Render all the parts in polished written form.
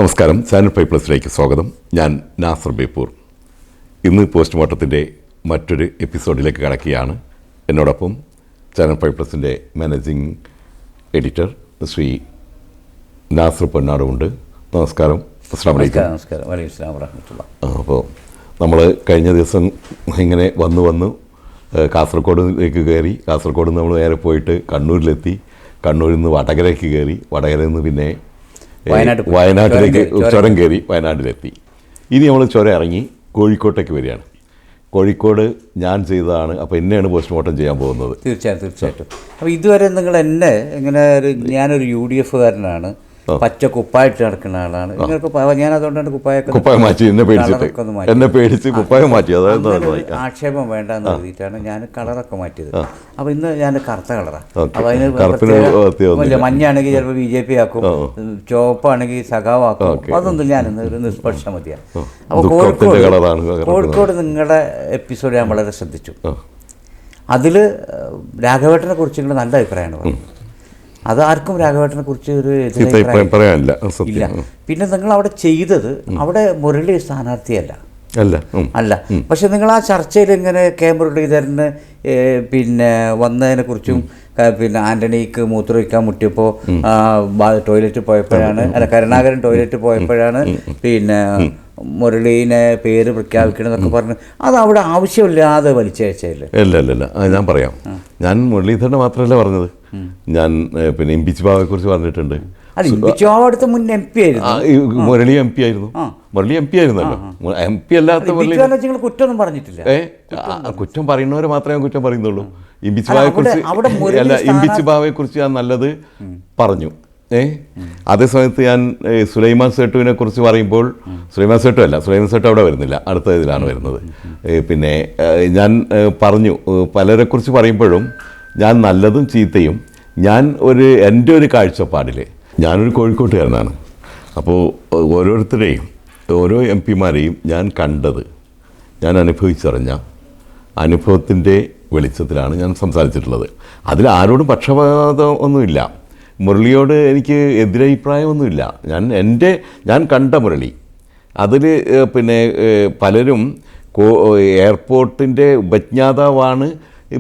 നമസ്കാരം. ചാനൽ 5+ലേക്ക് സ്വാഗതം. ഞാൻ നാസർ ബേപ്പൂർ. ഇന്ന് പോസ്റ്റ്മോർട്ടത്തിൻ്റെ മറ്റൊരു എപ്പിസോഡിലേക്ക് കടക്കുകയാണ്. എന്നോടൊപ്പം ചാനൽ 5+ൻ്റെ മാനേജിംഗ് എഡിറ്റർ ശ്രീ നാസർ പൊന്നാടുമുണ്ട്. നമസ്കാരം. അസ്സലാമു അലൈക്കും. നമസ്കാരം. വലൈക്കും അസ്സലാം വറഹ്മത്തുള്ളാഹി. അപ്പോൾ നമ്മൾ കഴിഞ്ഞ ദിവസം ഇങ്ങനെ വന്നു കാസർഗോഡിലേക്ക് കയറി. കാസർഗോഡ് നമ്മൾ നേരെ പോയിട്ട് കണ്ണൂരിലെത്തി. കണ്ണൂരിൽ നിന്ന് വടകരയ്ക്ക് കയറി. വടകരയിൽ നിന്ന് പിന്നെ വയനാട്ടിലേക്ക് ചുരം കയറി വയനാട്ടിലെത്തി. ഇനി നമ്മൾ ചുരം ഇറങ്ങി കോഴിക്കോട്ടേക്ക് വരികയാണ്. കോഴിക്കോട് ഞാൻ ചെയ്തതാണ്. അപ്പോൾ എന്നെയാണ് പോസ്റ്റ്മോർട്ടം ചെയ്യാൻ പോകുന്നത്. തീർച്ചയായിട്ടും. അപ്പോൾ ഇതുവരെ നിങ്ങൾ എന്നെ ഇങ്ങനെ ഞാനൊരു UDF കാരനാണ്, പച്ച കുപ്പായിട്ട് നടക്കുന്ന ആളാണ്. നിങ്ങൾക്ക് ഞാൻ അതുകൊണ്ടാണ് കുപ്പായം മാറ്റി. എന്നെ പേടിച്ച് കുപ്പായം മാറ്റി. അതായത് ആക്ഷേപം വേണ്ടെന്ന് എഴുതിയിട്ടാണ് ഞാൻ കളറൊക്കെ മാറ്റിയത്. അപ്പോൾ ഇന്ന് ഞാൻ കറുത്ത കളറാണ്. അപ്പോൾ അതിന് മഞ്ഞാണെങ്കിൽ ചിലപ്പോൾ BJP ആക്കും, ചുവപ്പാണെങ്കിൽ സഖാവാക്കും. അതൊന്നും ഞാനിന്ന് ഒരു നിഷ്പക്ഷമതിയാണ്. അപ്പോൾ കോഴിക്കോട് നിങ്ങളുടെ എപ്പിസോഡ് ഞാൻ വളരെ ശ്രദ്ധിച്ചു. അതിൽ രാഘവേട്ടനെ കുറിച്ച് നിങ്ങൾ നല്ല അഭിപ്രായമാണ് പറഞ്ഞത്. അത് ആർക്കും രാഘവേട്ടനെ കുറിച്ച് ഒരു പറയാനില്ല. ഇല്ല. പിന്നെ നിങ്ങൾ അവിടെ ചെയ്തത്, അവിടെ മുരളി സ്ഥാനാർത്ഥിയല്ല അല്ല. പക്ഷെ നിങ്ങൾ ആ ചർച്ചയിൽ ഇങ്ങനെ കെ മുരളീധരന് പിന്നെ വന്നതിനെ കുറിച്ചും പിന്നെ ആന്റണിക്ക് മൂത്രമൊഴിക്കാൻ മുട്ടിയപ്പോൾ ടോയ്ലറ്റ് പോയപ്പോഴാണ്, അല്ല കരുണാകരൻ ടോയ്ലറ്റ് പോയപ്പോഴാണ് പിന്നെ മുരളീനെ പേര് പ്രഖ്യാപിക്കണമെന്നൊക്കെ പറഞ്ഞു. അത് അവിടെ ആവശ്യമില്ലാതെ വലിച്ചയച്ചല്ലേ? ഇല്ല, ഞാൻ പറയാം. ഞാൻ മുരളീധരനെ മാത്രമല്ല പറഞ്ഞത്. ഞാൻ പിന്നെ ഇമ്പിച്ച് ബാബയെ കുറിച്ച് പറഞ്ഞിട്ടുണ്ട്. അടുത്ത മുൻ MP ആയിരുന്നു. മുരളി MP ആയിരുന്നു. മുരളി MP ആയിരുന്നല്ലോ. MP അല്ലാത്ത കുറ്റമൊന്നും പറഞ്ഞിട്ടില്ല. കുറ്റം പറയുന്നവരെ മാത്രമേ കുറ്റം പറയുന്നുള്ളൂ. ഇമ്പിച്ച് ബാബയെ കുറിച്ച് അല്ല, ഇമ്പിച്ച് ബാബയെ കുറിച്ച് ഞാൻ നല്ലത് പറഞ്ഞു. അതേ സമയത്ത് ഞാൻ സുലൈമാൻ സേട്ടുവിനെ കുറിച്ച് പറയുമ്പോൾ സുലൈമാൻ സേട്ടു അവിടെ വരുന്നില്ല, അടുത്ത ഇതിലാണ് വരുന്നത്. പിന്നെ ഞാൻ പറഞ്ഞു, പലരെക്കുറിച്ച് പറയുമ്പോഴും ഞാൻ നല്ലതും ചീത്തയും എൻ്റെ ഒരു കാഴ്ചപ്പാടിൽ ഞാനൊരു കോഴിക്കോട്ടുകാരനാണ്. അപ്പോൾ ഓരോരുത്തരെയും ഓരോ MP-മാരെയും ഞാൻ കണ്ടത്, ഞാൻ അനുഭവിച്ചറിഞ്ഞ അനുഭവത്തിൻ്റെ വെളിച്ചത്തിലാണ് ഞാൻ സംസാരിച്ചിട്ടുള്ളത്. അതിൽ ആരോടും പക്ഷപാതം ഒന്നുമില്ല. മുരളിയോട് എനിക്ക് എതിരഭിപ്രായമൊന്നുമില്ല. ഞാൻ കണ്ട മുരളി അതിൽ പിന്നെ പലരും എയർപോർട്ടിൻ്റെ ഉപജ്ഞാതാവാണ്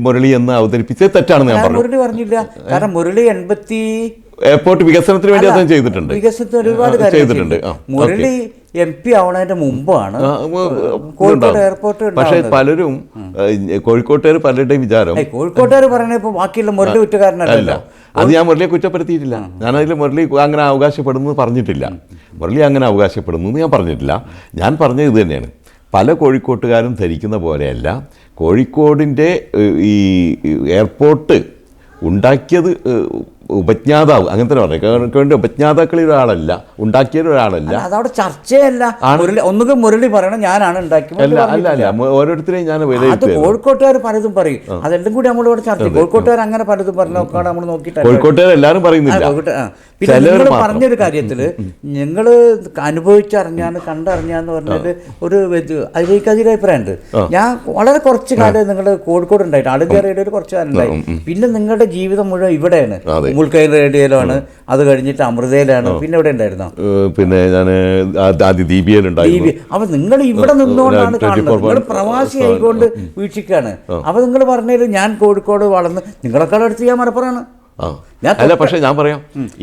മുരളി എന്ന് അവതരിപ്പിച്ചത് തെറ്റാണെന്ന് ഞാൻ പറഞ്ഞു. മുരളി പറഞ്ഞില്ല. കാരണം മുരളി എയർപോർട്ട് വികസനത്തിന് വേണ്ടി അദ്ദേഹം ചെയ്തിട്ടുണ്ട്. വികസനത്തിന് ഒരുപാട് ചെയ്തിട്ടുണ്ട്. മുരളി MP ആവണതിന്റെ മുമ്പാണ് കോഴിക്കോട് എയർപോർട്ട്. പക്ഷേ പലരും കോഴിക്കോട്ടുകാർ പലരുടെയും വിചാരം കോഴിക്കോട്ടുകാർ പറയണ ഇപ്പോൾ ബാക്കിയുള്ള മുരളി കുറ്റക്കാരനല്ല. അത് ഞാൻ മുരളിയെ കുറ്റപ്പെടുത്തിയിട്ടില്ല. ഞാനതിൽ മുരളി അങ്ങനെ അവകാശപ്പെടുന്നു പറഞ്ഞിട്ടില്ല. മുരളി അങ്ങനെ അവകാശപ്പെടുന്നു എന്ന് ഞാൻ പറഞ്ഞിട്ടില്ല. ഞാൻ പറഞ്ഞത് ഇത് തന്നെയാണ്. പല കോഴിക്കോട്ടുകാരും ധരിക്കുന്ന പോലെയല്ല. കോഴിക്കോടിൻ്റെ ഈ എയർപോർട്ട് ഉണ്ടാക്കിയത് ഉപജ്ഞാതാവ്, അങ്ങനെ തന്നെ പറയാം. ഉപജ്ഞാതാക്കളിൽ ഒരാളല്ല, ഉണ്ടാക്കിയത് ഒരാളല്ല. അതവിടെ ചർച്ചയല്ല. ഒന്നുകിൽ മുരളി പറയണം ഞാനാണ് ഉണ്ടാക്കിയത്. അല്ല, ഓരോരുത്തരെയും ഞാൻ അത് കോഴിക്കോട്ടുകാർ പലതും പറയും. അതെല്ലാം കൂടി നമ്മളിവിടെ ചർച്ച. കോഴിക്കോട്ടുകാർ അങ്ങനെ പലതും പറഞ്ഞൊക്കെയാണ് നമ്മൾ നോക്കിയിട്ട്. കോഴിക്കോട്ടുകാർ എല്ലാവരും പറയുന്നില്ല. പിന്നെ നിങ്ങൾ പറഞ്ഞൊരു കാര്യത്തിൽ നിങ്ങൾ അനുഭവിച്ചറിഞ്ഞാണ് കണ്ടറിഞ്ഞാന്ന് പറഞ്ഞത് ഒരു അതിലേക്ക് അഭിപ്രായമുണ്ട്. ഞാൻ വളരെ കുറച്ച് കാലം നിങ്ങൾ കോഴിക്കോട് ഉണ്ടായിട്ട് ആളുകേറിയുടെ കുറച്ച് കാലം ഉണ്ടായി. പിന്നെ നിങ്ങളുടെ ജീവിതം മുഴുവൻ ഇവിടെയാണ്. മുൾക്കൈൻ റേഡിയോയിലാണ്, അത് കഴിഞ്ഞിട്ട് അമൃതയിലാണ്, പിന്നെ ഇവിടെ ഉണ്ടായിരുന്നോ? പിന്നെ ഞാൻ ദീപികയിലുണ്ടായിരുന്നു. അപ്പൊ നിങ്ങൾ ഇവിടെ നിന്നുകൊണ്ടാണ് കാണുന്നത്. നിങ്ങൾ പ്രവാസി ആയിക്കൊണ്ട് വീക്ഷിക്കാണ്. അപ്പൊ നിങ്ങൾ പറഞ്ഞത് ഞാൻ കോഴിക്കോട് വളർന്ന് നിങ്ങളെക്കാളും അടുത്ത് ഞാൻ മലപ്പുറമാണ്. അല്ല, പക്ഷെ ഞാൻ പറയാം,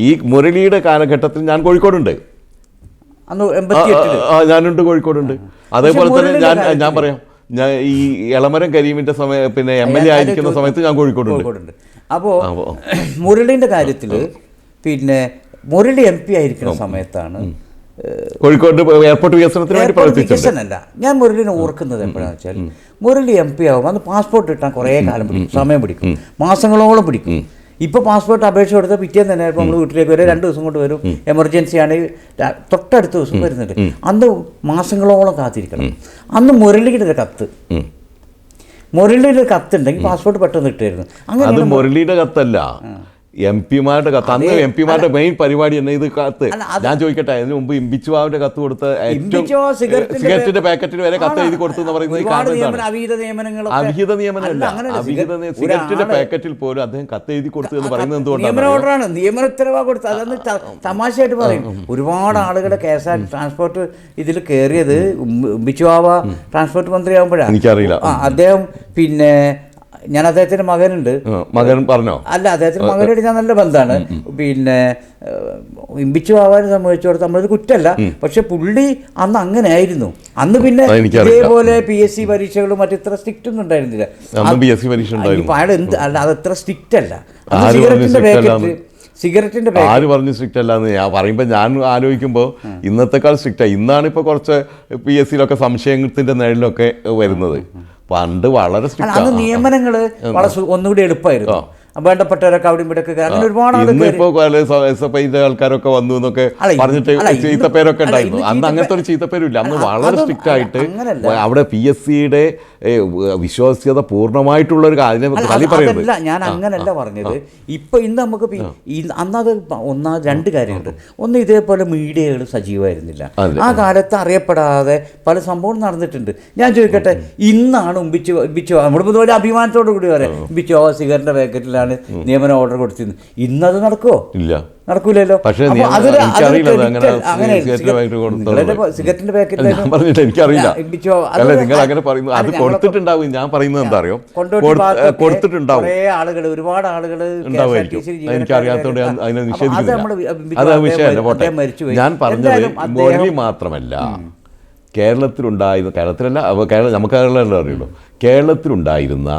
ഈ മുരളിയുടെ കാലഘട്ടത്തിൽ ഞാൻ കോഴിക്കോടുണ്ട്. ഞാനുണ്ട്, കോഴിക്കോടുണ്ട്. അതേപോലെ തന്നെ ഞാൻ പറയാം, ഞാൻ ഈ എളമരം കരീമിന്റെ സമയം പിന്നെ MLA ആയിരിക്കുന്ന സമയത്ത് ഞാൻ കോഴിക്കോടുണ്ട്. അപ്പോൾ മുരളിൻ്റെ കാര്യത്തിൽ പിന്നെ മുരളി MP ആയിരിക്കുന്ന സമയത്താണ് കോഴിക്കോട് എയർപോർട്ട് വികസനത്തിന് വേണ്ടി വികസനമല്ല. ഞാൻ മുരളിനെ ഓർക്കുന്നത് എപ്പോഴാണെന്ന് വെച്ചാൽ, മുരളി MP ആവും, അന്ന് പാസ്പോർട്ട് കിട്ടാൻ കുറേ കാലം പിടിക്കും, സമയം പിടിക്കും, മാസങ്ങളോളം പിടിക്കും. ഇപ്പോൾ പാസ്പോർട്ട് അപേക്ഷ കൊടുത്താൽ പിറ്റേന്ന് തന്നെ ഇപ്പോൾ നമ്മൾ വീട്ടിലേക്ക് വരും, 2 ദിവസം കൊണ്ട് വരും. എമർജൻസി ആണെങ്കിൽ തൊട്ടടുത്ത ദിവസം വരുന്നുണ്ട്. അന്ന് മാസങ്ങളോളം കാത്തിരിക്കണം. അന്ന് മുരളിയുടെ കത്തുണ്ടെങ്കിൽ പാസ്പോർട്ട് പെട്ടെന്ന് കിട്ടുമായിരുന്നു. അങ്ങനെ മുരളിയുടെ കത്തല്ല, എം പിമാരുടെ കത്ത്, അന്ന് എം പിമാരുടെ മെയിൻ പരിപാടി തന്നെ ഇത് കത്ത്. ഞാൻ ചോദിക്കട്ടെ, അതിന് മുമ്പ് ഇമ്പിച്ചുവാവിന്റെ കത്ത് കൊടുത്ത ഏറ്റവും സിഗരറ്റിന്റെ പാക്കറ്റിന് വരെ കത്ത് എഴുതി കൊടുത്തു എന്ന് പറയുന്നത് അവിഹിത നിയമനമല്ല, സിഗരറ്റിന്റെ പാക്കറ്റിൽ പോലും അദ്ദേഹം കത്ത് എഴുതി കൊടുത്തു എന്ന് പറയുന്നത് എന്തുകൊണ്ടാണ്? നിയമന ഉത്തരവാ കൊടുത്തത്. അതൊന്ന് തമാശയായിട്ട് പറയും. ഒരുപാട് ആളുകളുടെ KSRTC ട്രാൻസ്പോർട്ട് ഇതിൽ കയറിയത് ഇമ്പിച്ചുവാവ ട്രാൻസ്പോർട്ട് മന്ത്രിയാകുമ്പോഴാണ്. എനിക്കറിയില്ല. അദ്ദേഹം പിന്നെ ഞാൻ അദ്ദേഹത്തിന്റെ മകനുണ്ട്, മകൻ പറഞ്ഞോ? അല്ല, അദ്ദേഹത്തിന്റെ മകനോട് ഞാൻ നല്ല ബന്ധമാണ്. പിന്നെ ഇമ്പിച്ചു ആവാൻ സംഭവിച്ചോടത്ത് നമ്മളത് കുറ്റമല്ല. പക്ഷെ പുള്ളി അന്ന് അങ്ങനെ ആയിരുന്നു. അന്ന് പിന്നെ ഇതേപോലെ PSC പരീക്ഷകളും മറ്റിത്ര സ്ട്രിക്റ്റ് ഒന്നും ഉണ്ടായിരുന്നില്ല. അയാൾ എന്ത് അല്ല, അത് അത്ര സ്ട്രിക്റ്റ് അല്ല. സിഗരറ്റിന്റെ ആര് പറഞ്ഞു സ്ട്രിക്റ്റ് അല്ലാന്ന്? ഞാൻ പറയുമ്പോൾ ഞാൻ ആലോചിക്കുമ്പോൾ ഇന്നത്തെക്കാൾ സ്ട്രിക്റ്റാണ്. ഇന്നാണ് ഇപ്പോൾ കുറച്ച് PSCയിലൊക്കെ സംശയത്തിന്റെ നിഴലിലൊക്കെ വരുന്നത്. പണ്ട് വളരെ സ്ട്രിക്റ്റ്. അന്ന് നിയമനങ്ങൾ വളരെ ഒന്നുകൂടി എളുപ്പമായിരുന്നു. വേണ്ടപ്പെട്ടവരൊക്കെ അവിടെ ഇവിടെയൊക്കെ അങ്ങനെ ഒരുപാട് ആൾക്കാരൊക്കെ വന്നു എന്നൊക്കെ പറഞ്ഞിട്ട് ചീത്തപ്പേരൊക്കെ ഉണ്ടായിരുന്നു. അന്ന് അങ്ങനത്തെ ഒരു ചീത്തപ്പേരില്ല. അന്ന് വളരെ സ്ട്രിക്റ്റ് ആയിട്ട് അവിടെ PSCയുടെ വിശ്വാസ്യത പൂർണ്ണമായിട്ടുള്ള ഒരു കാര്യം പറയുന്നത്. ഞാൻ അങ്ങനല്ല പറഞ്ഞത്. ഇന്ന് നമുക്ക് അന്നത് രണ്ട് കാര്യമുണ്ട്. ഒന്ന്, ഇതേപോലെ മീഡിയകൾ സജീവമായിരുന്നില്ല. ആ കാലത്ത് അറിയപ്പെടാതെ പല സംഭവം നടന്നിട്ടുണ്ട്. ഞാൻ ചോദിക്കട്ടെ, ഇന്നാണ് ഇമ്പിച്ചു നമ്മുടെ പൊതുവെ അഭിമാനത്തോടു കൂടി പറയാം, ഇമ്പിച്ചു സിഗരറ്റിന്റെ പാക്കറ്റിലാണ് നിയമന ഓർഡർ കൊടുത്തിരുന്നത്. ഇന്നത് നടക്കുമോ? ഇല്ല, നടക്കൂലല്ലോ. സിഗരറ്റിന്റെ പാക്കറ്റിൽ എനിക്കറിയില്ല. നിങ്ങൾ അങ്ങനെ പറയുന്നു, അത് കൊടുത്തിട്ടുണ്ടാവും. ഞാൻ പറയുന്നത് എന്താ അറിയോ, കൊടുത്തിട്ടുണ്ടാവും. ഒരുപാട് ആളുകൾ എനിക്കറിയാത്തോണ്ട് അതിനെ നിഷേധിക്കുന്നില്ല. അത് വിഷയമല്ല, പോട്ടെ. ഞാൻ പറഞ്ഞത് മുരളി മാത്രമല്ല, കേരളത്തിലുണ്ടായിരുന്ന, കേരളത്തിലല്ല, നമുക്ക് കേരളമല്ല അറിയുള്ളൂ, കേരളത്തിലുണ്ടായിരുന്ന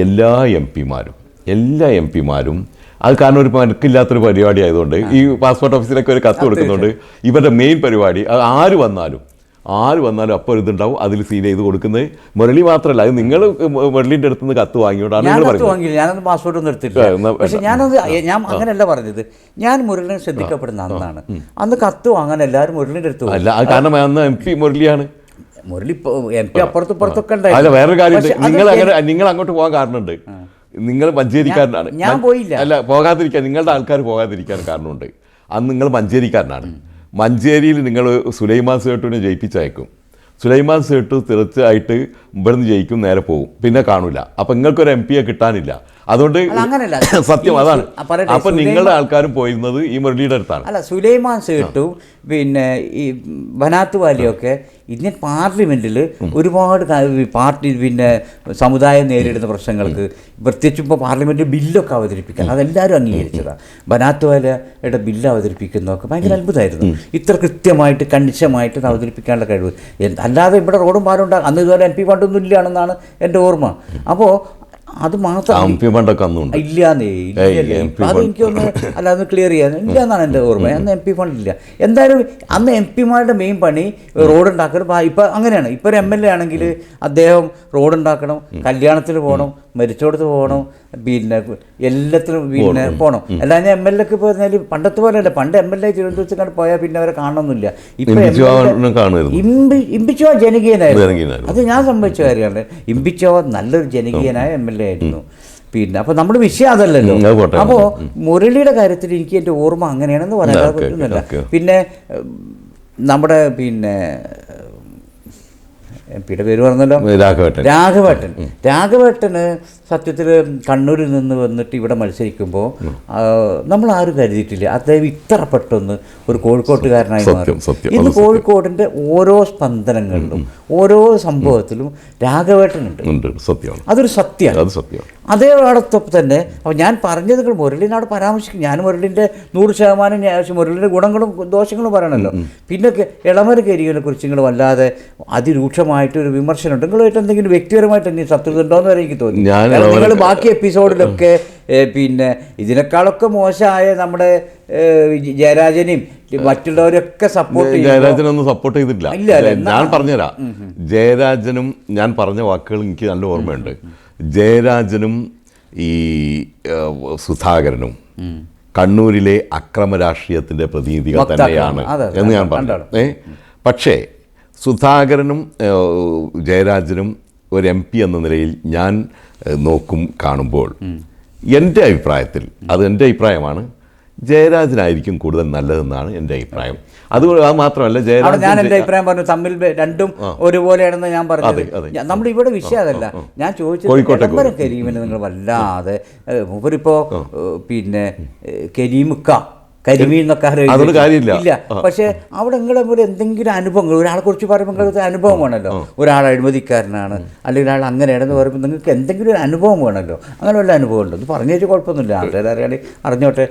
എല്ലാ എം പിമാരും അത് കാരണം ഒരു മനക്കില്ലാത്തൊരു പരിപാടി ആയതുകൊണ്ട് ഈ പാസ്പോർട്ട് ഓഫീസിലൊക്കെ ഒരു കത്ത് കൊടുക്കുന്നുണ്ട്. ഇവരുടെ മെയിൻ പരിപാടി ആര് വന്നാലും അപ്പോൾ ഇതുണ്ടാവും, അതിൽ സീൽ ചെയ്ത് കൊടുക്കുന്നത്. മുരളി മാത്രമല്ല, അത് നിങ്ങൾ മുരളിൻ്റെ അടുത്ത് നിന്ന് കത്ത് വാങ്ങിയോണ്ടാണ് നിങ്ങൾ പറയുന്നത്. ഞാനത് പാസ്പോർട്ട് ഒന്നും എടുത്തിട്ടില്ല. പക്ഷേ ഞാൻ അങ്ങനെയല്ല പറഞ്ഞത്. ഞാൻ മുരളിനെ ശ്രദ്ധിക്കപ്പെടുന്ന അന്നാണ്. അന്ന് കത്ത് വാങ്ങാൻ എല്ലാവരും മുരളിൻ്റെ അടുത്ത് അല്ല, അത് കാരണം അന്ന് MP മുരളിയാണ്. മുരളി MP അപ്പുറത്തൊക്കെ ഉണ്ടായി. അല്ല, വേറൊരു കാര്യം, നിങ്ങൾ അങ്ങോട്ട് പോകാൻ കാരണമുണ്ട്. നിങ്ങൾ മഞ്ചേരിക്കാരനാണ്. ഞാൻ പോയില്ല. അല്ല, പോകാതിരിക്കാൻ നിങ്ങളുടെ ആൾക്കാർ പോകാതിരിക്കാൻ കാരണമുണ്ട്. അന്ന് നിങ്ങൾ മഞ്ചേരിക്കാരനാണ്. മഞ്ചേരിയിൽ നിങ്ങൾ സുലൈമാൻ സേട്ടുവിനെ ജയിപ്പിച്ചയക്കും. സുലൈമാൻ സേട്ടു തീർച്ചയായിട്ട് ഇവിടുന്ന് ജയിക്കും, നേരെ പോകും, പിന്നെ കാണൂല. അപ്പം നിങ്ങൾക്കൊരു MP കിട്ടാനില്ല. അതുകൊണ്ട് സത്യം അതാണ്. അപ്പം നിങ്ങളുടെ ആൾക്കാരും പോയിരുന്നത് ഈ മുരളിയുടെ അടുത്താണ്. അല്ല, സുലൈമാൻ സേട്ടു പിന്നെ ഈ ബനാത്ത് വാലിയൊക്കെ ഇന്ത്യൻ പാർലമെൻറ്റിൽ ഒരുപാട് പാർട്ടി പിന്നെ സമുദായം നേരിടുന്ന പ്രശ്നങ്ങൾക്ക്, പ്രത്യേകിച്ച് ഇപ്പോൾ പാർലമെൻറ്റിൽ ബില്ലൊക്കെ അവതരിപ്പിക്കാൻ അതെല്ലാവരും അംഗീകരിച്ചതാണ്. ബനാത്ത് വാലയുടെ ബില്ല് അവതരിപ്പിക്കുന്നതൊക്കെ ഭയങ്കര അത്ഭുതമായിരുന്നു. ഇത്ര കൃത്യമായിട്ട് കണിശമായിട്ട് അവതരിപ്പിക്കാനുള്ള കഴിവ്. അല്ലാതെ ഇവിടെ റോഡും പാലും ഉണ്ടാകും. അന്ന് ഇതുപോലെ MP ഫണ്ടൊന്നും ഇല്ലാണെന്നാണ് എൻ്റെ ഓർമ്മ. അപ്പോൾ അത് മാത്രം ഇല്ലാന്നേ, അത് എനിക്കൊന്ന് അല്ലാതെ ക്ലിയർ ചെയ്യാൻ ഇല്ല എന്നാണ് എൻ്റെ ഓർമ്മ. അന്ന് MP ഫണ്ട് ഇല്ല. എന്തായാലും അന്ന് MP മെയിൻ പണി റോഡ് ഉണ്ടാക്കണം. ഇപ്പം അങ്ങനെയാണ്. ഇപ്പോൾ ഒരു MLA ആണെങ്കിൽ അദ്ദേഹം റോഡ് ഉണ്ടാക്കണം, കല്യാണത്തിന് പോകണം, മരിച്ചോടത്ത് പോകണം, പിന്നെ എല്ലാത്തിനും പിന്നെ പോകണം. അല്ലാതെ MLA ഇപ്പോൾ പറഞ്ഞാൽ പണ്ടത്തെ പോലെ അല്ല. പണ്ട് MLA തിരുവനന്തപുരത്ത് കണ്ട് പോയാൽ പിന്നെ അവരെ കാണണമെന്നില്ല. ഇപ്പം ഇമ്പിച്ചുവ ജനകീയനായിരുന്നു. അത് ഞാൻ സംഭവിച്ച കാര്യമാണ്. ഇമ്പിച്ചുവ നല്ലൊരു ജനകീയനായ MLA ആയിരുന്നു. പിന്നെ അപ്പോൾ നമ്മുടെ വിഷയം അതല്ലല്ലോ. അപ്പോൾ മുരളിയുടെ കാര്യത്തിൽ എനിക്ക് എൻ്റെ ഓർമ്മ അങ്ങനെയാണെന്ന് പറയാൻ പറ്റുന്നില്ല. പിന്നെ നമ്മുടെ പിന്നെ MP പേര് പറഞ്ഞല്ലോ, രാഘവേട്ടന് സത്യത്തിൽ കണ്ണൂരിൽ നിന്ന് വന്നിട്ട് ഇവിടെ മത്സരിക്കുമ്പോൾ നമ്മൾ ആരും കരുതിയിട്ടില്ല അദ്ദേഹം ഇത്ര പെട്ടെന്ന് ഒരു കോഴിക്കോട്ടുകാരനായി മാറും. ഇന്ന് കോഴിക്കോടിൻ്റെ ഓരോ സ്പന്ദനങ്ങളിലും ഓരോ സംഭവത്തിലും രാഘവേട്ടനുണ്ട്. അതൊരു സത്യമാണ്. അതേടൊപ്പം തന്നെ അപ്പോൾ ഞാൻ പറഞ്ഞത് മുരളിനോട് പരാമർശിക്കും. ഞാൻ മുരളിൻ്റെ 100% മുരളിൻ്റെ ഗുണങ്ങളും ദോഷങ്ങളും പറയണമല്ലോ. പിന്നെ ഇളമര കരിയെ കുറിച്ച് നിങ്ങൾ വല്ലാതെ അതിരൂക്ഷമായിട്ടൊരു വിമർശനം ഉണ്ട്. നിങ്ങളുമായിട്ട് എന്തെങ്കിലും വ്യക്തിപരമായിട്ട് എന്തെങ്കിലും ശത്രുത ഉണ്ടോയെന്ന് വരെ എനിക്ക് തോന്നി. നിങ്ങൾ ബാക്കി എപ്പിസോഡിലൊക്കെ പിന്നെ ഇതിനേക്കാളൊക്കെ മോശമായ നമ്മുടെ ജയരാജനെയും മറ്റുള്ളവരൊക്കെ ജയരാജനൊന്നും സപ്പോർട്ട് ചെയ്തിട്ടില്ല. ഞാൻ പറഞ്ഞുതരാം. ജയരാജനും ഞാൻ പറഞ്ഞ വാക്കുകൾ എനിക്ക് നല്ല ഓർമ്മയുണ്ട്. ജയരാജനും ഈ സുധാകരനും കണ്ണൂരിലെ അക്രമ രാഷ്ട്രീയത്തിൻ്റെ പ്രതിനിധികൾ തന്നെയാണ് എന്ന് ഞാൻ പറഞ്ഞു. പക്ഷേ സുധാകരനും ജയരാജനും ഒരു MP എന്ന നിലയിൽ ഞാൻ കാണുമ്പോൾ എൻ്റെ അഭിപ്രായത്തിൽ, അത് എൻ്റെ അഭിപ്രായമാണ്, ജയരാജനായിരിക്കും കൂടുതൽ നല്ലതെന്നാണ് എൻ്റെ അഭിപ്രായം. അത് മാത്രമല്ല, ഞാൻ എൻ്റെ അഭിപ്രായം പറഞ്ഞു, തമ്മിൽ രണ്ടും ഒരുപോലെയാണെന്ന് ഞാൻ പറഞ്ഞത്. നമ്മുടെ ഇവിടെ വിഷയം അതല്ല, ഞാൻ ചോദിച്ചത് കരീമിനെ നിങ്ങൾ വല്ലാതെ മൂപ്പരിപ്പോ പിന്നെ കരീമുക്ക കരിമീൻ എന്നൊക്കെ ഇല്ല. പക്ഷേ അവിടെ നിങ്ങളെ പോലെ എന്തെങ്കിലും അനുഭവങ്ങൾ, ഒരാളെ കുറിച്ച് പറയുമ്പോൾ നിങ്ങൾക്ക് അനുഭവം വേണമല്ലോ. ഒരാൾ അഴിമതിക്കാരനാണ് അല്ലെങ്കിൽ ഒരാൾ അങ്ങനെയാണെന്ന് പറയുമ്പോൾ നിങ്ങൾക്ക് എന്തെങ്കിലും ഒരു അനുഭവം വേണമല്ലോ. അങ്ങനെ വല്ല അനുഭവം ഉണ്ടോ? ഇത് പറഞ്ഞു വെച്ചാൽ കുഴപ്പമൊന്നുമില്ല, ആൾക്കാർ അറിയാണെങ്കിൽ അറിഞ്ഞോട്ടെ.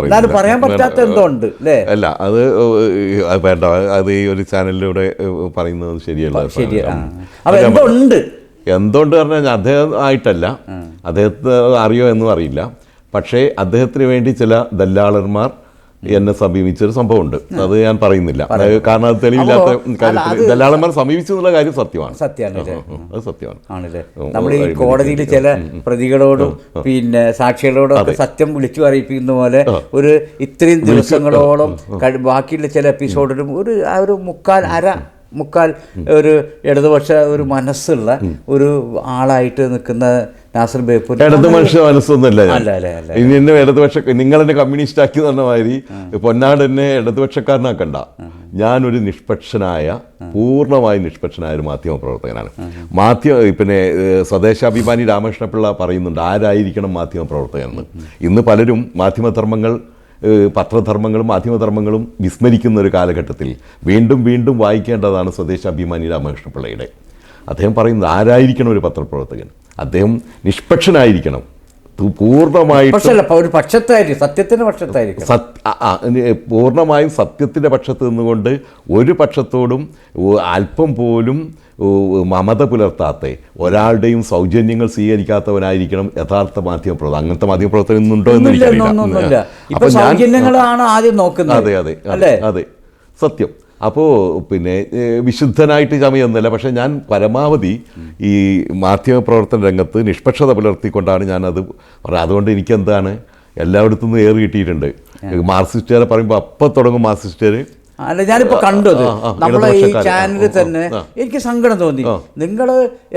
എന്നാലും പറയാൻ പറ്റാത്ത എന്തോ ഉണ്ട് അല്ലേ? അല്ല, അത് വേണ്ട, അത് ഈ ഒരു ചാനലിലൂടെ പറയുന്നത് ശരിയല്ല. അപ്പോൾ എന്തോ ഉണ്ട്, എന്തുകൊണ്ട് പറഞ്ഞാൽ അദ്ദേഹം ആയിട്ടല്ല, അദ്ദേഹത്തെ അറിയോ എന്നും അറിയില്ല. പക്ഷേ അദ്ദേഹത്തിന് വേണ്ടി ചില ദല്ലാളന്മാർ എന്നെ സമീപിച്ചൊരു സംഭവമുണ്ട്. അത് ഞാൻ പറയുന്നില്ല, കാരണം അത് തെളിവില്ലാത്ത കാര്യത്തിൽ ദല്ലാളന്മാർ സമീപിച്ചു എന്നുള്ള കാര്യം സത്യമാണ്. അത് സത്യമാണ്. നമ്മൾ ഈ കോടതിയിൽ ചില പ്രതികളോടും പിന്നെ സാക്ഷികളോടും ഒക്കെ സത്യം വിളിച്ചു അറിയിപ്പിക്കുന്ന പോലെ ഒരു ഇത്രയും ദിവസങ്ങളോളം ബാക്കിയുള്ള ചില എപ്പിസോഡിലും ഒരു മുക്കാൽ ഒരു ഇടതുപക്ഷ ഒരു മനസ്സുള്ള ഒരു ആളായിട്ട് നിൽക്കുന്ന നാസർ ബേപ്പൂർ ഇടതുപക്ഷ മനസ്സൊന്നുമല്ല. ഇനി എന്നെ ഇടതുപക്ഷ, നിങ്ങളെന്നെ കമ്മ്യൂണിസ്റ്റ് ആക്കി തന്ന മാതിരി പൊന്നാട് എന്നെ ഇടതുപക്ഷക്കാരനാക്കണ്ട. ഞാനൊരു പൂർണ്ണമായും നിഷ്പക്ഷനായ ഒരു മാധ്യമ പ്രവർത്തകനാണ്. പിന്നെ സ്വദേശാഭിമാനി രാമകൃഷ്ണപിള്ള പറയുന്നുണ്ട് ആരായിരിക്കണം മാധ്യമ പ്രവർത്തകനെന്ന്. ഇന്ന് പലരും മാധ്യമധർമ്മങ്ങൾ, പത്രധർമ്മങ്ങളും മാധ്യമധർമ്മങ്ങളും വിസ്മരിക്കുന്ന ഒരു കാലഘട്ടത്തിൽ വീണ്ടും വീണ്ടും വായിക്കേണ്ടതാണ് സ്വദേശാഭിമാനി രാമകൃഷ്ണപിള്ളയുടെ. അദ്ദേഹം പറയുന്നത് ആരായിരിക്കണം ഒരു പത്രപ്രവർത്തകൻ? അദ്ദേഹം നിഷ്പക്ഷനായിരിക്കണം, പൂർണ്ണമായിട്ടും പൂർണ്ണമായും സത്യത്തിൻ്റെ പക്ഷത്ത് നിന്നുകൊണ്ട് ഒരു പക്ഷത്തോടും അല്പം പോലും മമത പുലർത്താത്ത, ഒരാളുടെയും സൗജന്യങ്ങൾ സ്വീകരിക്കാത്തവനായിരിക്കണം യഥാർത്ഥ മാധ്യമപ്രവർത്തകൻ. അങ്ങനത്തെ മാധ്യമപ്രവർത്തകൻ ഉണ്ടോ എന്ന് എനിക്കറിയില്ല. അതെ, സത്യം. അപ്പോൾ പിന്നെ വിശുദ്ധനായിട്ട് ചമയൊന്നുമില്ല, പക്ഷേ ഞാൻ പരമാവധി ഈ മാധ്യമപ്രവർത്തന രംഗത്ത് നിഷ്പക്ഷത പുലർത്തിക്കൊണ്ടാണ് ഞാനത് പറയുന്നത്. അതുകൊണ്ട് എനിക്കെന്താണ്, എല്ലായിടത്തു നിന്നും ഏറ് കിട്ടിയിട്ടുണ്ട്. മാർക്സിസ്റ്റുകാരെ പറയുമ്പോൾ അപ്പം തുടങ്ങും മാർക്സിസ്റ്റുകാർ. അല്ല, ഞാനിപ്പോൾ കണ്ടത് നമ്മളെ ഈ ചാനലിൽ തന്നെ എനിക്ക് സങ്കടം തോന്നി. നിങ്ങൾ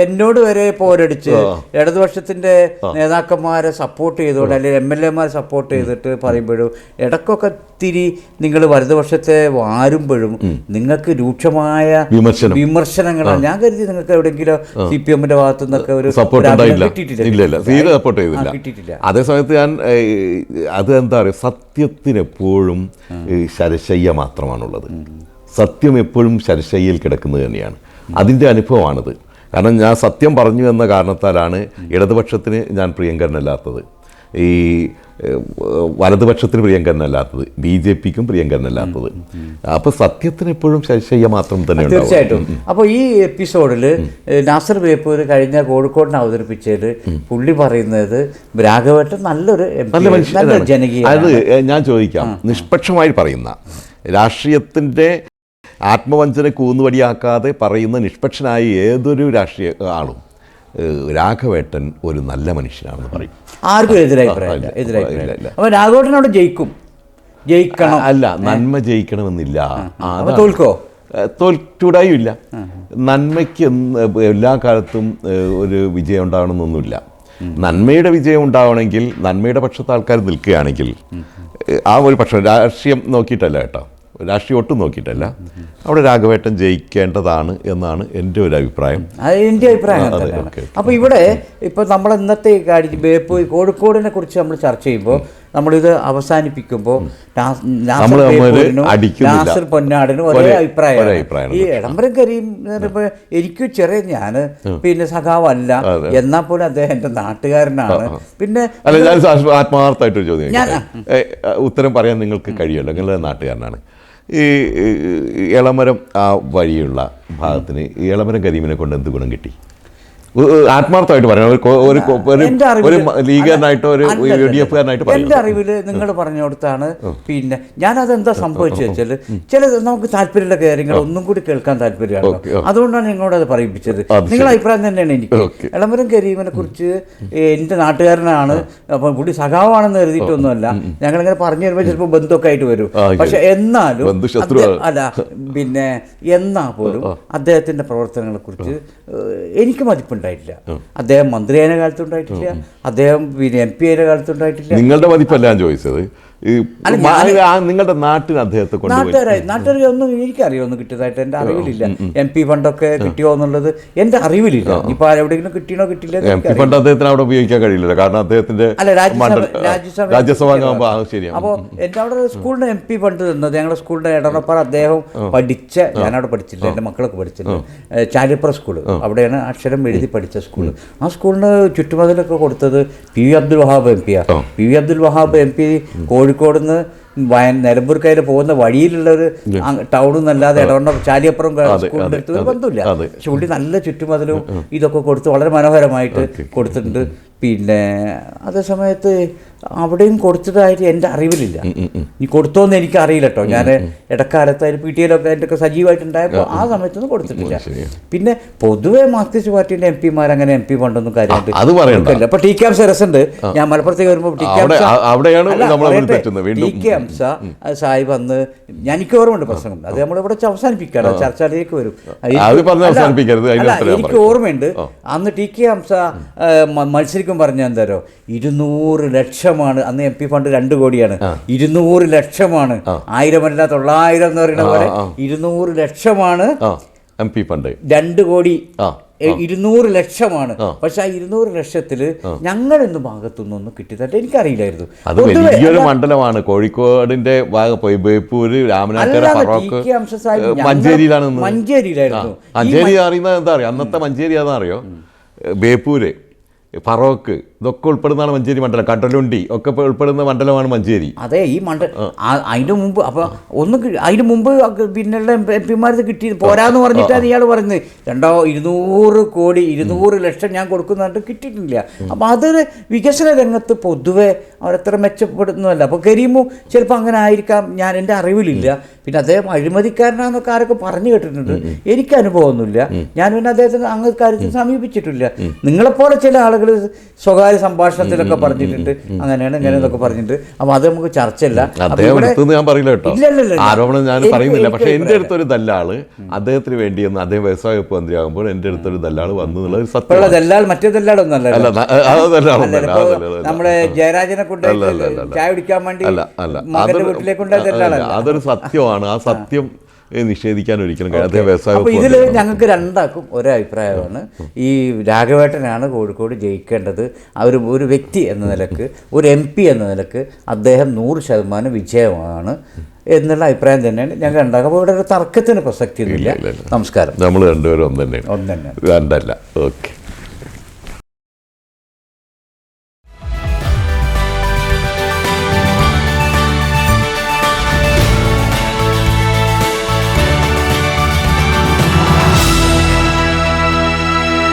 എന്നോട് വരെ പോരടിച്ച് ഇടതുപക്ഷത്തിൻ്റെ നേതാക്കന്മാരെ സപ്പോർട്ട് ചെയ്തുകൊണ്ട് അല്ലെങ്കിൽ MLA സപ്പോർട്ട് ചെയ്തിട്ട് പറയുമ്പോഴും ഇടയ്ക്കൊക്കെ തിരി നിങ്ങൾ വലതുപക്ഷത്തെ വാരുമ്പോഴും നിങ്ങൾക്ക് രൂക്ഷമായ വിമർശനങ്ങളാണ്. ഞാൻ കരുതി നിങ്ങൾക്ക് എവിടെയെങ്കിലും CPM-ന്റെ ഭാഗത്തു നിന്നൊക്കെ ഒരു കിട്ടിയിട്ടില്ല. അതേസമയത്ത് ഞാൻ അത് എന്താ പറയുക, സത്യത്തിനെപ്പോഴും ശരശയ്യ മാത്രമാണുള്ളത്. സത്യം എപ്പോഴും ശരശയ്യയിൽ കിടക്കുന്നത് തന്നെയാണ്. അതിൻ്റെ അനുഭവമാണിത്. കാരണം ഞാൻ സത്യം പറഞ്ഞു എന്ന കാരണത്താലാണ് ഇടതുപക്ഷത്തിന് ഞാൻ പ്രിയങ്കരനല്ലാത്തത്, ഈ വലതുപക്ഷത്തിന് പ്രിയങ്കരനല്ലാത്തത്, BJPക്കും പ്രിയങ്കരനല്ലാത്തത്. അപ്പോൾ സത്യത്തിന് എപ്പോഴും ശരശയ്യ മാത്രം തന്നെ. തീർച്ചയായിട്ടും. അപ്പോൾ ഈ എപ്പിസോഡിൽ നാസർ ബേപ്പൂർ കഴിഞ്ഞ കോഴിക്കോടിനെ അവതരിപ്പിച്ചതിൽ പുള്ളി പറയുന്നത് രാഘവേട്ടൻ നല്ലൊരു ജനകീയ, അത് ഞാൻ ചോദിക്കാം, നിഷ്പക്ഷമായി പറയുന്ന, രാഷ്ട്രീയത്തിൻ്റെ ആത്മവഞ്ചനയ്ക്ക് ഊന്നുവടിയാക്കാതെ പറയുന്ന നിഷ്പക്ഷനായ ഏതൊരു രാഷ്ട്രീയ ആളും രാഘവേട്ടൻ ഒരു നല്ല മനുഷ്യനാണെന്ന് പറയും. ആർക്കും എതിരഭിപ്രായമില്ല. അപ്പോൾ രാഘവേട്ടനോട് ജയിക്കണം അല്ല, നന്മ ജയിക്കണമെന്നില്ല. തോൽക്കൂടായില്ല. നന്മയ്ക്ക് എല്ലാ കാലത്തും ഒരു വിജയം ഉണ്ടാകണമെന്നൊന്നുമില്ല. നന്മയുടെ വിജയം ഉണ്ടാവണമെങ്കിൽ, നന്മയുടെ പക്ഷത്ത് ആൾക്കാർ നിൽക്കുകയാണെങ്കിൽ, ആ ഒരു പക്ഷം രാഷ്ട്രീയം നോക്കിയിട്ടല്ല കേട്ടോ, രാഷ്ട്രീയം ഒട്ടും നോക്കിയിട്ടല്ല, അവിടെ രാഘവേട്ടൻ ജയിക്കേണ്ടതാണ് എന്നാണ് എൻ്റെ ഒരു അഭിപ്രായം. എൻ്റെ അഭിപ്രായം. അപ്പോൾ ഇവിടെ ഇപ്പോൾ നമ്മൾ ഇന്നത്തെ കാര്യം ബേപ്പൂർ കോഴിക്കോടിനെ കുറിച്ച് നമ്മൾ ചർച്ച ചെയ്യുമ്പോൾ നമ്മളിത് അവസാനിപ്പിക്കുമ്പോൾ നാസർ പൊന്നാടിനും ഒരേ അഭിപ്രായം. ഈ ഇടംബരം കരീം എനിക്കും ചെറിയ, ഞാൻ പിന്നെ സഖാവല്ല, എന്നാൽ പോലും അദ്ദേഹം എൻ്റെ നാട്ടുകാരനാണ്. പിന്നെ ആത്മാർത്ഥമായിട്ടൊരു ചോദ്യം, ഉത്തരം പറയാൻ നിങ്ങൾക്ക് കഴിയുമല്ലോ, നിങ്ങളുടെ നാട്ടുകാരനാണ്. ഈ ഇളമരം ആ വഴിയുള്ള ഭാഗത്തിന് ഇളമരം കരീമിനെ കൊണ്ട് എന്ത് ഗുണം കിട്ടി? ആത്മാർത്ഥമായിട്ട് പറയണം, ഒരു ലീഗുകാരനായിട്ടോ ഒരു UDF-കാരനായിട്ട് പറയണം. എൻ്റെ അറിവിൽ നിങ്ങൾ പറഞ്ഞുകൊടുത്താണ്. പിന്നെ ഞാനതെന്താ സംഭവിച്ചത് വെച്ചാൽ, ചില നമുക്ക് താല്പര്യമുള്ള കാര്യങ്ങൾ ഒന്നും കൂടി കേൾക്കാൻ താല്പര്യമാണ്. അതുകൊണ്ടാണ് നിങ്ങളോട് അത് പറയിപ്പിച്ചത്. നിങ്ങളുടെ അഭിപ്രായം തന്നെയാണ് എനിക്ക്. ഇളമരം കരീമിനെ കുറിച്ച് എൻ്റെ നാട്ടുകാരനാണ്, അപ്പം പുള്ളി സഖാവാണെന്ന് കരുതിയിട്ടൊന്നുമല്ല, ഞങ്ങളിങ്ങനെ പറഞ്ഞു വരുമ്പോൾ ചിലപ്പോൾ ബന്ധമൊക്കെ ആയിട്ട് വരും. പക്ഷെ എന്നാലും എന്നാൽ പോലും അദ്ദേഹത്തിൻ്റെ പ്രവർത്തനങ്ങളെ കുറിച്ച് എനിക്ക് മതിപ്പുണ്ട്. ഉണ്ടായിട്ടില്ല. അദ്ദേഹം മന്ത്രിയായ കാലത്തുണ്ടായിട്ടില്ല, അദ്ദേഹം പിന്നെ MP ആയ കാലത്തുണ്ടായിട്ടില്ല. നിങ്ങളുടെ മതിപ്പല്ല ഞാൻ ചോദിച്ചത്, നിങ്ങളുടെ നാട്ടിൽ അദ്ദേഹത്തെ നാട്ടുകാരെ ഒന്നും എനിക്കറിയൊന്നും കിട്ടിയതായിട്ട് എൻ്റെ അറിവിലില്ല. MP ഫണ്ടൊക്കെ കിട്ടിയോ എന്നുള്ളത് എൻ്റെ അറിവിലില്ല. ഇപ്പൊ എവിടെയെങ്കിലും കിട്ടിയോ കിട്ടില്ല. MP ഫണ്ട് അദ്ദേഹത്തിന് അവിടെ ഉപയോഗിക്കാൻ കഴിയില്ല, കാരണം അദ്ദേഹത്തിന്റെ രാജ്യസഭ. അപ്പോൾ എൻ്റെ അവിടെ സ്കൂളിന് MP ഫണ്ട് തന്നത് ഞങ്ങളുടെ സ്കൂളിന്റെ എടവപ്പാറ അദ്ദേഹം പഠിച്ച, ഞാനവിടെ പഠിച്ചില്ല, എൻ്റെ മക്കളൊക്കെ പഠിച്ചില്ല, ചാലിപ്പുറ സ്കൂള്, അവിടെയാണ് അക്ഷരം എഴുതി പഠിച്ച സ്കൂള്. ആ സ്കൂളിന് ചുറ്റുമതിലൊക്കെ കൊടുത്തത് PV അബ്ദുൽ വഹാബ് MP ആണ്. PV അബ്ദുൽ വഹാബ് MP കോഴിക്കോട് നിന്ന് നിലമ്പൂർക്കയിൽ പോകുന്ന വഴിയിലുള്ളൊരു ടൗണിൽ നിന്നല്ലാതെ ഇടവണ്ണ ചാലിയപ്പുറം സ്കൂളിൻ്റെ അടുത്ത് ഒരു ബന്ധമില്ല. പക്ഷെ പുള്ളി നല്ല ചുറ്റുമതിലും ഇതൊക്കെ കൊടുത്ത് വളരെ മനോഹരമായിട്ട് കൊടുത്തിട്ടുണ്ട്. പിന്നെ അതേ സമയത്ത് അവിടെയും കൊടുത്തതായിട്ട് എൻ്റെ അറിവിലില്ല. നീ കൊടുത്തോന്ന് എനിക്ക് അറിയില്ല കേട്ടോ. ഞാൻ ഇടക്കാലത്ത് അതിൽ PTA അതിൻ്റെയൊക്കെ സജീവമായിട്ടുണ്ടായപ്പോൾ ആ സമയത്തൊന്നും കൊടുത്തിട്ടില്ല. പിന്നെ പൊതുവെ മാർക്സിസ്റ്റ് പാർട്ടിൻ്റെ MP മാർ അങ്ങനെ MP ഫണ്ടൊന്നും കാര്യമായിട്ട് ഇപ്പൊ TK ഹംസ രസമുണ്ട്. ഞാൻ മലപ്പുറത്തേക്ക് വരുമ്പോൾ TK ഹംസ സാഹിബ് അന്ന് എനിക്ക് ഓർമ്മയുണ്ട് പ്രസംഗം, അത് നമ്മളിവിടെ അവസാനിപ്പിക്കണം, ചർച്ചയിലേക്ക് വരും. എനിക്ക് ഓർമ്മയുണ്ട് അന്ന് TK ഹംസ മത്സരിക്കും പറഞ്ഞ എന്താരോ 200 ലക്ഷമാണ് അന്ന് MP ഫണ്ട് 2 കോടിയാണ്, 200 ലക്ഷമാണ്, 1000 അല്ല 900 എന്ന് പറയുന്ന പോലെ 200 ലക്ഷമാണ് MP ഫണ്ട്, 2 കോടി 200 ലക്ഷമാണ്. പക്ഷെ ആ 200 ലക്ഷത്തില് ഞങ്ങളിന്ന് ഭാഗത്തുനിന്നൊന്നും കിട്ടിയതായിട്ട് എനിക്കറിയില്ലായിരുന്നു. അത് വലിയൊരു മണ്ഡലമാണ്, കോഴിക്കോടിന്റെ ബേപ്പൂര്, രാമനാട്ടുകര, ഫറോക്ക്, മഞ്ചേരിയിലായിരുന്നു. മഞ്ചേരി അറിയുന്നത് എന്താ അറിയോ, അന്നത്തെ മഞ്ചേരി അതാറിയോ, ബേപ്പൂര്, ഫറോക്ക് ഇതൊക്കെ ഉൾപ്പെടുന്നതാണ് മഞ്ചേരി മണ്ഡലം. കടലുണ്ടി ഒക്കെ ഉൾപ്പെടുന്ന മണ്ഡലമാണ് മഞ്ചേരി. അതെ, ഈ അതിന് മുമ്പ് അപ്പോൾ അതിന് മുമ്പ് പിന്നെയുള്ള MP മാർക്ക് കിട്ടി പോരാന്ന് പറഞ്ഞിട്ടാണ് ഇയാൾ പറയുന്നത് 200 കോടി 200 ലക്ഷം ഞാൻ കൊടുക്കുന്നതായിട്ട് കിട്ടിയിട്ടില്ല. അപ്പോൾ അതൊരു വികസന രംഗത്ത് പൊതുവെ അവരത്ര മെച്ചപ്പെടുന്നതല്ല. അപ്പോൾ കരീമു ചിലപ്പോൾ അങ്ങനെ ആയിരിക്കാം, ഞാൻ എൻ്റെ അറിവിലില്ല. പിന്നെ അദ്ദേഹം അഴിമതിക്കാരനാന്നൊക്കെ ആരൊക്കെ പറഞ്ഞു കേട്ടിട്ടുണ്ട്, എനിക്ക് അനുഭവമൊന്നുമില്ല. ഞാൻ പിന്നെ അദ്ദേഹത്തിന് അങ്ങനെ കാര്യത്തിൽ സമീപിച്ചിട്ടില്ല. നിങ്ങളെപ്പോലെ ചില ആളുകൾ സ്വകാര്യ സംഭാഷണത്തിലൊക്കെ പറഞ്ഞിട്ടുണ്ട്, അങ്ങനെയാണ് ഇങ്ങനെ എന്നൊക്കെ പറഞ്ഞിട്ട്. അപ്പൊ അത് നമുക്ക് ചർച്ചയില്ല. ഞാൻ പറയില്ല കേട്ടോ, ആരോപണം ഞാൻ പറയുന്നില്ല. പക്ഷെ എൻ്റെ അടുത്തൊരു ദല്ലാള് അദ്ദേഹത്തിന് വേണ്ടിയെന്ന് അദ്ദേഹം വ്യവസായ വകുപ്പ് മന്ത്രിയാകുമ്പോൾ എൻ്റെ അടുത്തൊരു ദല്ലാള് വന്നു എന്നുള്ളത് സത്യം. ദല്ലാൾ മറ്റേ ദല്ലാളൊന്നല്ല, നമ്മുടെ ജയരാജനെ കൊണ്ട് ചായ കുടിക്കാൻ വേണ്ടി വീട്ടിലേക്ക് കൊണ്ടുപോയ ദല്ലാളല്ല. അതൊരു സത്യമാണ്. ആ സത്യം നിഷേധിക്കാൻ ഒരിക്കലും കഴിയാതെ. അപ്പോൾ ഇതിൽ ഞങ്ങൾക്ക് രണ്ടാക്കും ഒരേ അഭിപ്രായമാണ്, ഈ രാഘവേട്ടനാണ് കോഴിക്കോട് ജയിക്കേണ്ടത്. ഒരു വ്യക്തി എന്ന നിലക്ക്, ഒരു MP എന്ന നിലക്ക് അദ്ദേഹം 100% വിജയമാണ് എന്നുള്ള അഭിപ്രായം തന്നെയാണ് ഞങ്ങൾ ഉണ്ടാക്കുക. അപ്പോൾ ഇവിടെ ഒരു തർക്കത്തിന് പ്രസക്തിയൊന്നുമില്ല. നമസ്കാരം. നമ്മൾ രണ്ടുപേരും ഒന്ന് തന്നെയാണ്, രണ്ടല്ല. ഓക്കെ.